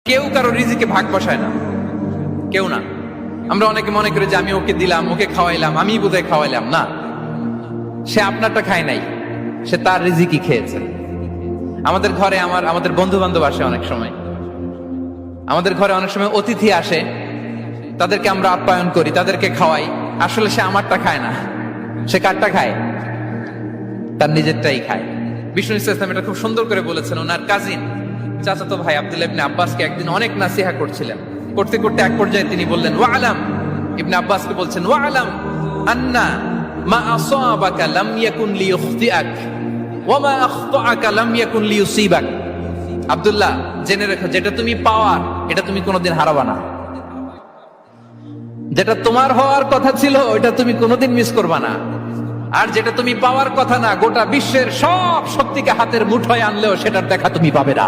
কেউ কারো রিজিকে ভাগ বসায় না, কেউ না। আমরা অনেকে মনে করি যে আমি ওকে দিলাম, ওকে খাওয়াইলাম, আমি বোধহয় খাওয়াইলাম। না, সে আপনারটা খায় নাই, সে তার রিজিকই খেয়েছে। আমাদের ঘরে আমাদের বন্ধু বান্ধব আসে অনেক সময়, আমাদের ঘরে অনেক সময় অতিথি আসে, তাদেরকে আমরা আপ্যায়ন করি, তাদেরকে খাওয়াই। আসলে সে আমারটা খায় না, সে কারটা খায়? তার নিজেরটাই খায়। বিষ্ণু ইসলাম এটা খুব সুন্দর করে বলেছেন। ওনার কাজিন চাচাতো ভাই আব্দুল্লাহ ইবনে আব্বাসকে একদিন অনেক নাসিহা করছিলেন। করতে করতে এক পর্যায়ে তিনি বললেন, ওয়া আলাম, ইবনে আব্বাসকে বলছেন, ওয়া আলাম আন্না মা আসাবাকা লাম ইয়াকুন লিইখতিআক ওয়া মা আখতাআকা লাম ইয়াকুন লিইউসিবাক। আব্দুল্লাহ, জেনে রেখো, যেটা তুমি পাওয়ার এটা তুমি কোনোদিন হারাবা না। যেটা তোমার হওয়ার কথা ছিল ওটা তুমি কোনোদিন মিস করবা না। আর যেটা তুমি পাওয়ার কথা না, গোটা বিশ্বের সব শক্তিকে হাতের মুঠোয় আনলেও সেটার দেখা তুমি পাবে না।